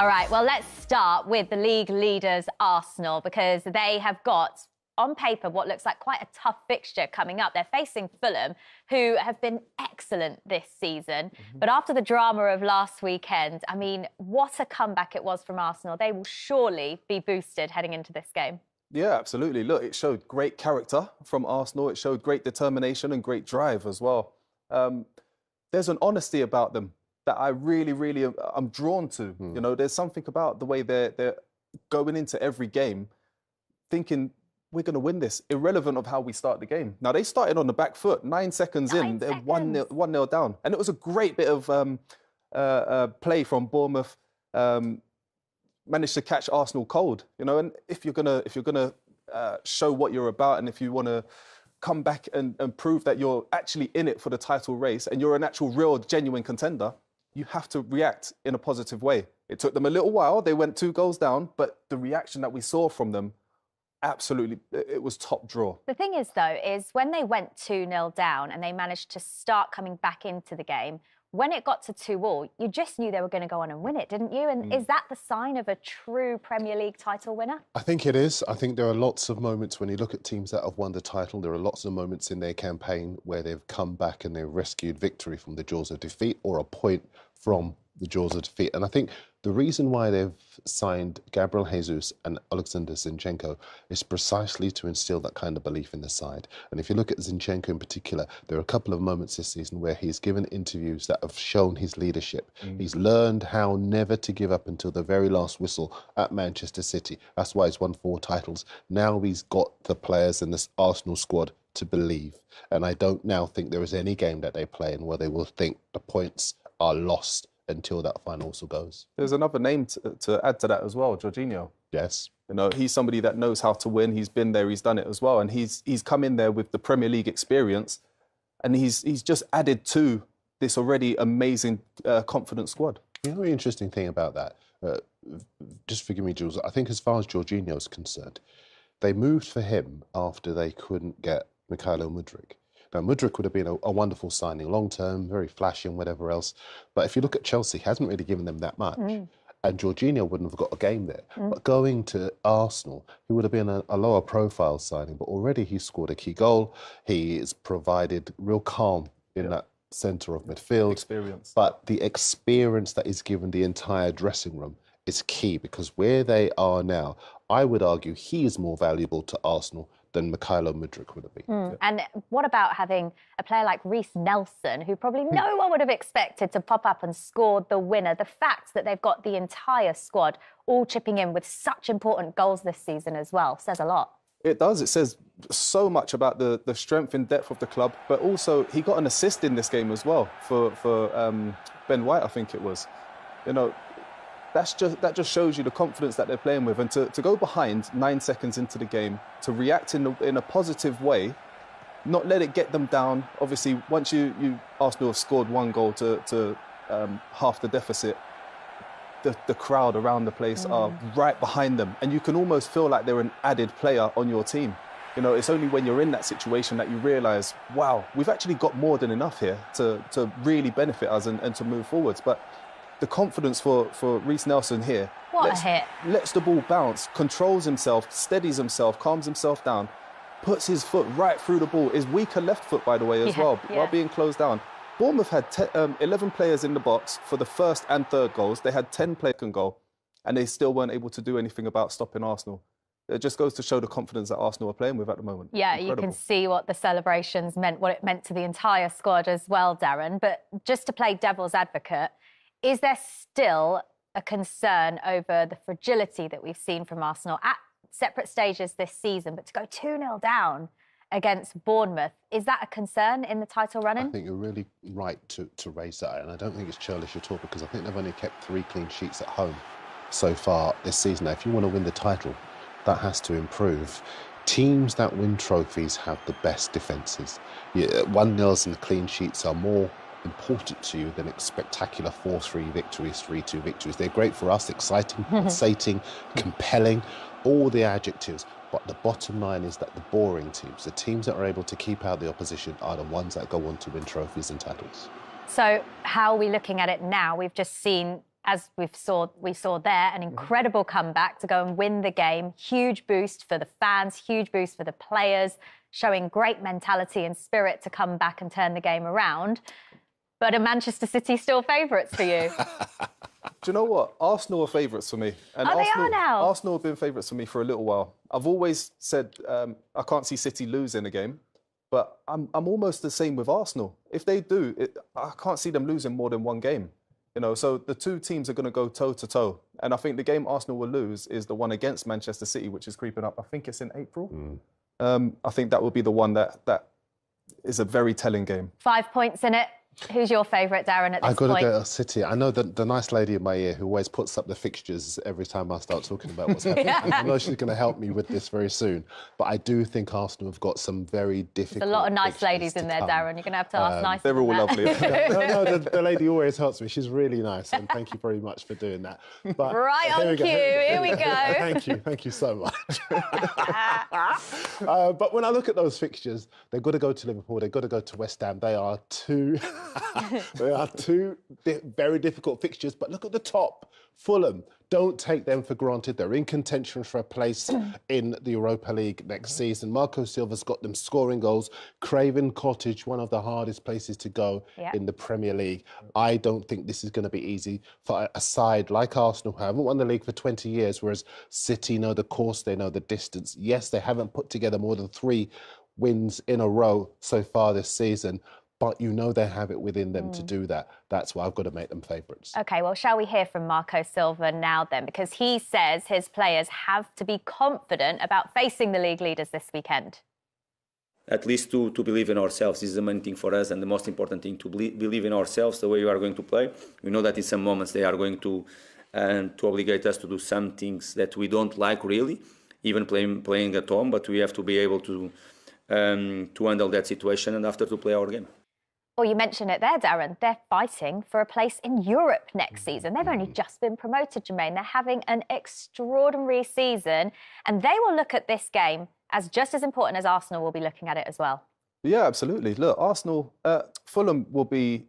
All right, well, let's start with the league leaders, Arsenal, because they have got, on paper, what looks like quite a tough fixture coming up. They're facing Fulham, who have been excellent this season. But after the drama of last weekend, I mean, what a comeback it was from Arsenal. They will surely be boosted heading into this game. Yeah, absolutely. Look, it showed great character from Arsenal. It showed great determination and great drive as well. There's an honesty about them that I really, I'm drawn to. You know, there's something about the way they're going into every game thinking, we're going to win this, irrelevant of how we start the game. Now, they started on the back foot, 9 seconds in, they're 1-0 down. And it was a great bit of play from Bournemouth, managed to catch Arsenal cold, you know, and if you're gonna show what you're about, and if you want to come back and prove that you're actually in it for the title race and you're an actual real genuine contender, you have to react in a positive way. It took them a little while. They went 2 goals down, but the reaction that we saw from them, absolutely, it was top draw. The thing is, though, is when they went 2-0 down and they managed to start coming back into the game, when it got to 2-2, you just knew they were going to go on and win it, didn't you? And is that the sign of a true Premier League title winner? I think it is. I think there are lots of moments when you look at teams that have won the title, there are lots of moments in their campaign where they've come back and they've rescued victory from the jaws of defeat, or a point from the jaws of defeat. And I think the reason why they've signed Gabriel Jesus and Alexander Zinchenko is precisely to instill that kind of belief in the side. And if you look at Zinchenko in particular, there are a couple of moments this season where he's given interviews that have shown his leadership. He's learned how never to give up until the very last whistle at Manchester City. That's why he's won 4 titles. Now he's got the players in this Arsenal squad to believe. And I don't now think there is any game that they play in where they will think the points are lost until that final whistle goes. There's another name to add to that as well, Jorginho. Yes. You know, he's somebody that knows how to win. He's been there, he's done it as well. And he's come in there with the Premier League experience, and he's just added to this already amazing, confident squad. The very interesting thing about that, just forgive me, Jules, I think as far as Jorginho is concerned, they moved for him after they couldn't get Mikel Arteta. Now, Mudryk would have been a wonderful signing, long-term, very flashy and whatever else. But if you look at Chelsea, he hasn't really given them that much. And Jorginho wouldn't have got a game there. But going to Arsenal, he would have been a lower profile signing. But already he scored a key goal. He has provided real calm in that centre of midfield. Experience. But the experience that is given the entire dressing room is key, because where they are now, I would argue he is more valuable to Arsenal than Mikel Arteta would have been. And what about having a player like Reiss Nelson, who probably no one would have expected to pop up and score the winner? The fact that they've got the entire squad all chipping in with such important goals this season as well says a lot. It does. It says so much about the strength and depth of the club, but also he got an assist in this game as well for Ben White, I think it was. You know, that just shows you the confidence that they're playing with, and to go behind 9 seconds into the game, to react in a positive way, not let it get them down. Obviously, once Arsenal have scored 1 goal to half the deficit, the crowd around the place are right behind them, and you can almost feel like they're an added player on your team. You know, it's only when you're in that situation that you realise, wow, we've actually got more than enough here to really benefit us and to move forwards. But the confidence for Reiss Nelson here. What a hit. Lets the ball bounce, controls himself, steadies himself, calms himself down, puts his foot right through the ball. His weaker left foot, by the way, as well, while being closed down. Bournemouth had 11 players in the box for the first and third goals. They had 10 players in goal, and they still weren't able to do anything about stopping Arsenal. It just goes to show the confidence that Arsenal are playing with at the moment. Yeah, incredible. You can see what the celebrations meant, what it meant to the entire squad as well, Darren. But just to play devil's advocate, is there still a concern over the fragility that we've seen from Arsenal at separate stages this season, but to go 2-0 down against Bournemouth, is that a concern in the title running? I think you're really right to raise that, and I don't think it's churlish at all, because I think they've only kept 3 clean sheets at home so far this season. Now, if you want to win the title, that has to improve. Teams that win trophies have the best defences. 1-0s and clean sheets are more important to you than spectacular 4-3 victories, 3-2 victories. They're great for us, exciting, exciting, compelling, all the adjectives. But the bottom line is that the boring teams, the teams that are able to keep out the opposition, are the ones that go on to win trophies and titles. So how are we looking at it now? We've just seen as we saw there, an incredible comeback to go and win the game. Huge boost for the fans, huge boost for the players, showing great mentality and spirit to come back and turn the game around. But are Manchester City still favourites for you? Do you know what? Arsenal are favourites for me. And they are now? Arsenal have been favourites for me for a little while. I've always said I can't see City losing a game, but I'm almost the same with Arsenal. If they do, I can't see them losing more than one game. You know, so the two teams are going to go toe-to-toe. And I think the game Arsenal will lose is the one against Manchester City, which is creeping up. I think it's in April. I think that will be the one that is a very telling game. 5 points in it. Who's your favourite, Darren, at this point? I've got to go City. I know the nice lady in my ear who always puts up the fixtures every time I start talking about what's happening. I know she's going to help me with this very soon. But I do think Arsenal have got some very difficult... There's a lot of nice ladies in there, Darren. You're going to have to ask nice. They're all lovely. No, the lady always helps me. She's really nice, and thank you very much for doing that. But right on cue. Here we go. Thank you so much. But when I look at those fixtures, they've got to go to Liverpool, they've got to go to West Ham. They are two very difficult fixtures. But look at the top, Fulham. Don't take them for granted. They're in contention for a place in the Europa League next season. Marco Silva's got them scoring goals. Craven Cottage, one of the hardest places to go in the Premier League. I don't think this is going to be easy for a side like Arsenal, who haven't won the league for 20 years, whereas City know the course, they know the distance. Yes, they haven't put together more than 3 wins in a row so far this season, but you know they have it within them to do that. That's why I've got to make them favourites. OK, well, shall we hear from Marco Silva now then? Because he says his players have to be confident about facing the league leaders this weekend. At least to believe in ourselves is the main thing for us, and the most important thing, to believe in ourselves, the way we are going to play. We know that in some moments they are going to obligate us to do some things that we don't like really, even playing at home, but we have to be able to handle that situation and after to play our game. Well, you mentioned it there, Darren. They're fighting for a place in Europe next season. They've only just been promoted, Jermaine. They're having an extraordinary season, and they will look at this game as just as important as Arsenal will be looking at it as well. Yeah, absolutely. Look, Arsenal, Fulham will be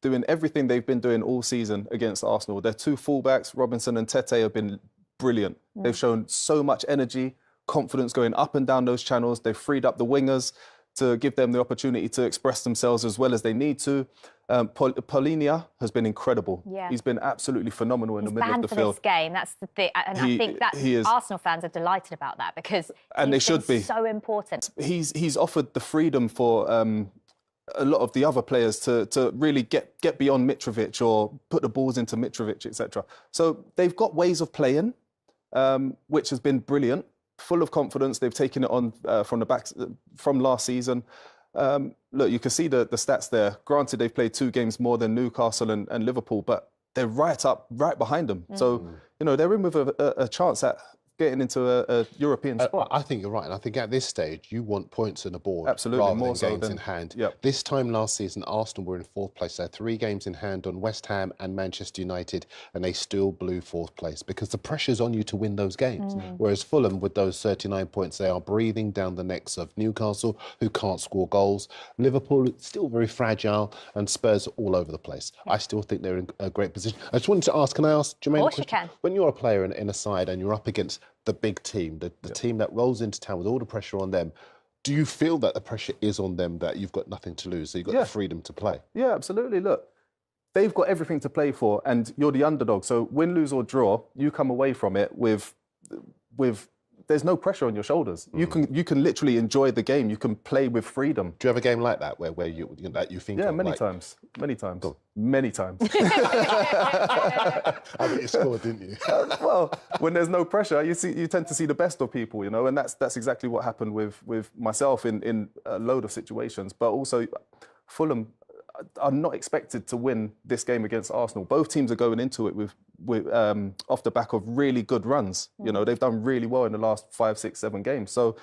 doing everything they've been doing all season against Arsenal. Their 2 fullbacks, Robinson and Tete, have been brilliant. They've shown so much energy, confidence going up and down those channels. They've freed up the wingers to give them the opportunity to express themselves as well as they need to. Polinia has been incredible. Yeah. He's been absolutely phenomenal in the middle of the field. This game, that's the thing, and I think that Arsenal fans are delighted about that because they should be so important. He's offered the freedom for a lot of the other players to really get beyond Mitrovic or put the balls into Mitrovic, etc. So they've got ways of playing, which has been brilliant. Full of confidence. They've taken it on from the back from last season. Look, you can see the stats there. Granted, they've played 2 games more than Newcastle and Liverpool, but they're right behind them. So, you know, they're in with a chance at getting into a European spot. I think you're right. And I think at this stage, you want points on the board rather than games in hand. Yep. This time last season, Arsenal were in 4th place. They had 3 games in hand on West Ham and Manchester United, and they still blew 4th place because the pressure's on you to win those games. Whereas Fulham, with those 39 points, they are breathing down the necks of Newcastle, who can't score goals. Liverpool, still very fragile, and Spurs all over the place. I still think they're in a great position. I just wanted to ask, can I ask Jermaine? Of course you can. When you're a player in a side and you're up against the big team, the team that rolls into town with all the pressure on them, do you feel that the pressure is on them, that you've got nothing to lose, so you've got the freedom to play? Yeah, absolutely. Look, they've got everything to play for, and you're the underdog. So win, lose or draw, you come away from it with there's no pressure on your shoulders. You can literally enjoy the game. You can play with freedom. Do you have a game like that where you think? Yeah, many times. Many times. I bet you scored, didn't you? Well, when there's no pressure, you tend to see the best of people, you know, and that's exactly what happened with myself in a load of situations. But also, Fulham are not expected to win this game against Arsenal. Both teams are going into it with off the back of really good runs. You know, they've done really well in the last 5, 6, 7 games. So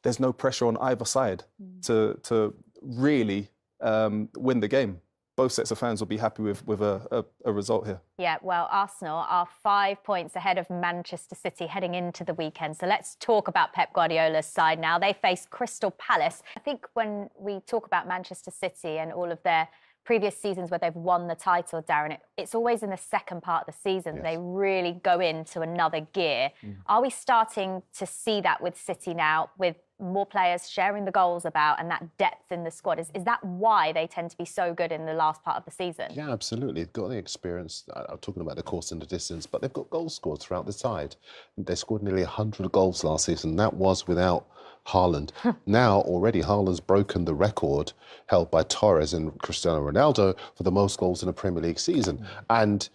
there's no pressure on either side to really win the game. Both sets of fans will be happy with a result here. Yeah, well, Arsenal are 5 points ahead of Manchester City heading into the weekend. So let's talk about Pep Guardiola's side now. They face Crystal Palace. I think when we talk about Manchester City and all of their previous seasons where they've won the title, Darren, it's always in the second part of the season. Yes. They really go into another gear. Are we starting to see that with City now, with more players sharing the goals about and that depth in the squad? Is that why they tend to be so good in the last part of the season? Yeah, absolutely. They've got the experience. I'm talking about the course and the distance, but they've got goals scored throughout the side. They scored nearly 100 goals last season. That was without Haaland. Now, already, Haaland's broken the record held by Torres and Cristiano Ronaldo for the most goals in a Premier League season. And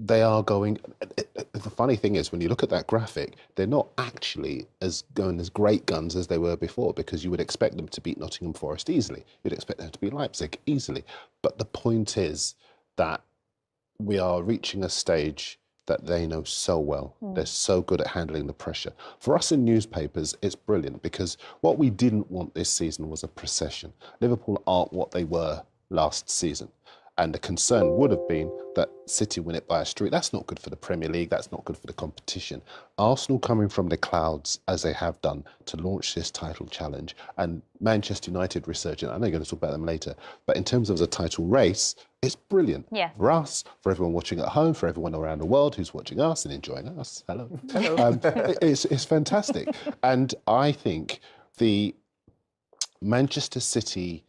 they are going... The funny thing is, when you look at that graphic, they're not actually going as great guns as they were before, because you would expect them to beat Nottingham Forest easily. You'd expect them to beat Leipzig easily. But the point is that we are reaching a stage that they know so well. They're so good at handling the pressure. For us in newspapers, it's brilliant, because what we didn't want this season was a procession. Liverpool aren't what they were last season. And the concern would have been that City win it by a streak. That's not good for the Premier League. That's not good for the competition. Arsenal coming from the clouds, as they have done, to launch this title challenge. And Manchester United resurgent. I know you're going to talk about them later. But in terms of the title race, it's brilliant. Yeah. For us, for everyone watching at home, for everyone around the world who's watching us and enjoying us. Hello. Hello. It's fantastic. And I think the Manchester City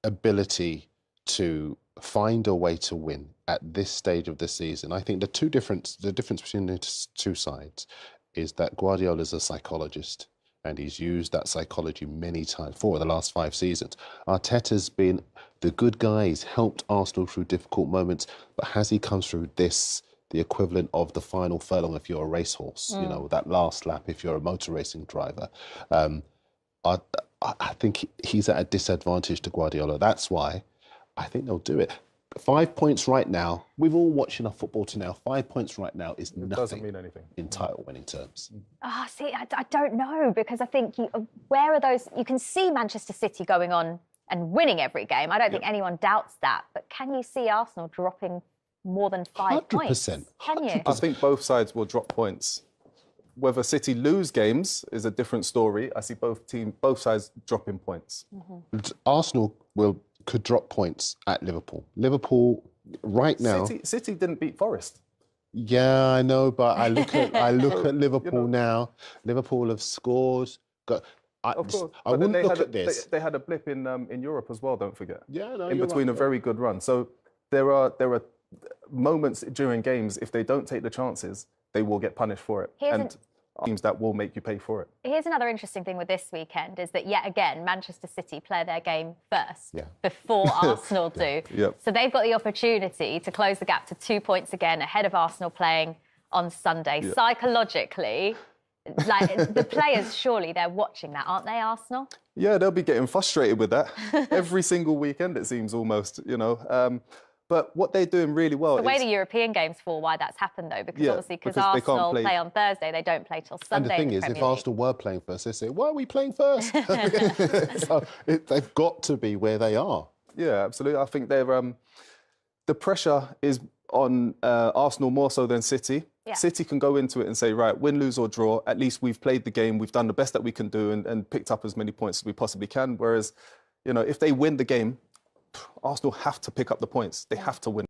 ability to find a way to win at this stage of the season. I think the difference between the two sides is that Guardiola's a psychologist, and he's used that psychology many times for the last 5 seasons. Arteta's been the good guy. He's helped Arsenal through difficult moments, but has he come through this, the equivalent of the final furlong if you're a racehorse, you know, that last lap if you're a motor racing driver? I think he's at a disadvantage to Guardiola. That's why I think they'll do it. 5 points right now. We've all watched enough football to know 5 points right now is nothing. Doesn't mean anything in title winning terms. See, I don't know, because I think where are those? You can see Manchester City going on and winning every game. I don't think anyone doubts that. But can you see Arsenal dropping more than 5 points? 100%. Can you? I think both sides will drop points. Whether City lose games is a different story. I see both sides dropping points. Arsenal could drop points at Liverpool. Liverpool right now. City didn't beat Forest. Yeah, I know, but I look at Liverpool now. Liverpool have scored. I wouldn't look at this. They had a blip in Europe as well. Don't forget. Yeah, no, in between a very good run. So there are moments during games, if they don't take the chances, they will get punished for it. And teams that will make you pay for it. Here's another interesting thing with this weekend is that, yet again, Manchester City play their game first before Arsenal do. So they've got the opportunity to close the gap to 2 points again ahead of Arsenal playing on Sunday. Psychologically, like the players, surely they're watching that, aren't they, Arsenal? Yeah, they'll be getting frustrated with that every single weekend, it seems, almost, you know. But what they're doing really well the way the European games fall, why that's happened, though, because obviously because they Arsenal play on Thursday, they don't play till Sunday. And the thing is, if Arsenal were playing first, they say, why are we playing first? So they've got to be where they are. Yeah, absolutely. I think they're the pressure is on Arsenal more so than City. City can go into it and say, right, win, lose or draw, at least we've played the game, we've done the best that we can do and picked up as many points as we possibly can. Whereas, you know, if they win the game, Arsenal have to pick up the points. They have to win.